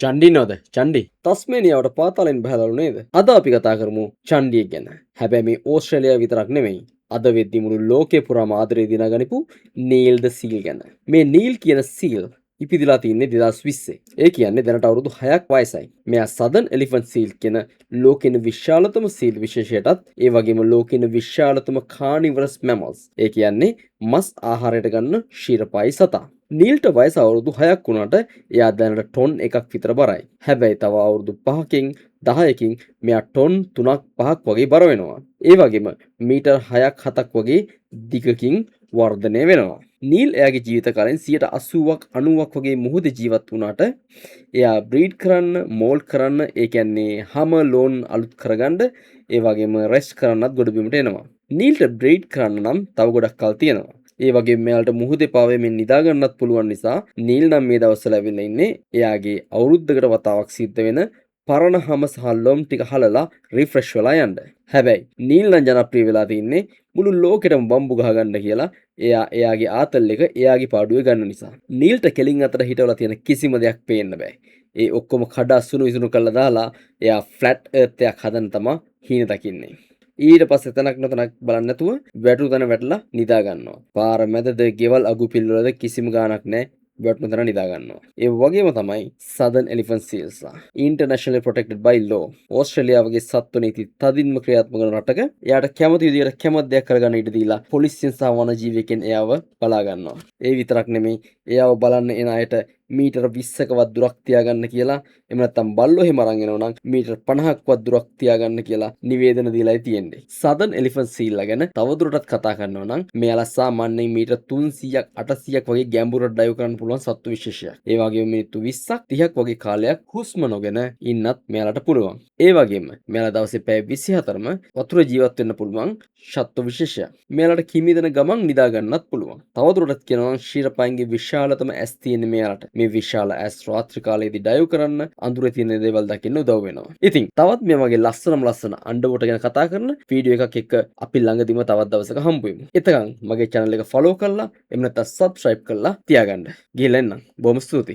චණ්ඩි නෝද චණ්ඩි තස්මේනියාවට පාතාලෙන් බහැලලු නේද? අද අපි කතා කරමු චණ්ඩිය ගැන. හැබැයි මේ ඕස්ට්‍රේලියාව විතරක් නෙමෙයි. අද වෙද්දි මුළු ලෝකේ පුරාම ආදරේ දිනාගනිපු නීල් ද සීල් ගැන. මේ නීල් කියන සීල් ඉපිදිලා තින්නේ 2020. ඒ කියන්නේ දැනට අවුරුදු 6ක් වයසයි. මෙයා සදර්න් එලිෆන්ට් සීල් කියන ලෝකෙන විශාලතම සීල් විශේෂයටත් ඒ වගේම ලෝකෙන විශාලතම කානිවරස් මැමල්ස්. ඒ කියන්නේ මස් ආහාරයට ගන්න ශීරපායි සතා. නීල්ට වයස අවුරුදු 6ක් වුණාට එයා දැනට ටොන් 1ක් විතර බරයි. හැබැයි තව අවුරුදු 5කින් 10කින් මෙයා ටොන් 3ක් 5ක් වගේ බර වෙනවා. ඒ වගේම මීටර් 6ක් 7ක් වගේ දිගකින් වර්ධනය වෙනවා. නීල් එයාගේ ජීවිත කාලෙන් 80ක් 90ක් වගේ මුහුදේ ජීවත් වුණාට එයා බ්‍රීඩ් කරන්න, මෝල්ඩ් කරන්න, ඒ කියන්නේ හැම ලෝන් අලුත් කරගන්න, ඒ වගේම රෙස්ට් කරන්නත් ගොඩබිමට එනවා. නීල්ට බ්‍රීඩ් කරන්න නම් තව ගොඩක් කල් තියෙනවා. ඒ වගේ මෙයාලට මුහුදේ පාවෙමින් නිදා ගන්නත් පුළුවන් නිසා නීල් නම් මේ දවස්වල ඇවිල්ලා ඉන්නේ එයාගේ අවුරුද්දකට වතාවක් සිද්ධ වෙන පරණ හැම සහ ලොම් ටික හලලා රිෆ්‍රෙෂ් වෙලා යන්න. හැබැයි නීල් නම් ජනප්‍රිය වෙලා තින්නේ මුළු ලෝකෙටම බම්බු ගහගන්න කියලා එයාගේ ආතල් එක එයාගේ පාඩුවේ ගන්න නිසා. නීල්ට කෙලින් අතර හිටවලා තියෙන කිසිම දෙයක් පේන්න බෑ. ඒ ඔක්කොම කඩා සුණු විසුණු කරලා දාලා එයා ෆ්ලැට් එර්ත් එකක් හදන්න තමා හීන දකින්නේ. ඊට පස්සේ තනක් නොතනක් බලන්න නැතුව වැටු තැන වැටලා නිදා ගන්නවා. පාර මැදද ගෙවල් අගු පිල්වලද කිසිම ගාණක් නැහැ. වැටුණු තැන නිදා ගන්නවා. ඒ වගේම තමයි Southern Elephant Seals. Internationally protected by law. ඕස්ට්‍රේලියාවගේ සත්ව නීති තදින්ම ක්‍රියාත්මක කරන රටක එයාට කැමති විදියට කැමති දෙයක් කරගන්න ඉඩ දීලා පොලිසියෙන් සහ වනජීවියෙක්ගෙන් එයාව බලා ගන්නවා. ඒ විතරක් නෙමෙයි එයාව බලන්න එන අයට මීටර 20කවත් දුරක් තියාගන්න කියලා එහෙම නැත්නම් බල්ලෝ එහෙම අරන් එනවා නම් මීටර 50ක්වත් දුරක් තියාගන්න කියලා නිවේදන දීලායි තියෙන්නේ. Southern Elephant Seal ගැන තවදුරටත් කතා කරනවා නම් මෙයාලා සාමාන්‍යයෙන් මීටර 300ක් 800ක් වගේ ගැඹුරට ඩයිව් කරන්න පුළුවන් සත්තු විශේෂයක්. ඒ වගේම මිනිත්තු 20ක් 30ක් වගේ කාලයක් හුස්ම නොගෙන ඉන්නත් මෙයාලට පුළුවන්. ඒ වගේම මෙයාලා දවසේ පැය 24ම වතුර ජීවත් වෙන්න පුළුවන් සත්තු විශේෂයක්. මෙයාලට කිමිදෙන ගමන් නිදා ගන්නත් පුළුවන්. තවදුරටත් කියනවා නම් ශීරපයින්ගේ විශාලතම ඇස් තියෙන මෙයාලට මේ විශාල ඇස් රාත්‍රී කාලයේදී ඩයිව් කරන්න අඳුරේ තියෙන දේවල් දකින්න උදව් වෙනවා. ඉතින් තවත් මේ වගේ ලස්සන අන්ඩර්වෝටර් ගැන කතා කරන වීඩියෝ එකක් එක්ක අපි ළඟදිම තවත් දවසක හම්බ වෙමු. එතකන් මගේ channel එක follow කරලා එහෙම නැත්නම් subscribe කරලා තියාගන්න. ගිහලා එන්නම්. බොහොම ස්තුතියි.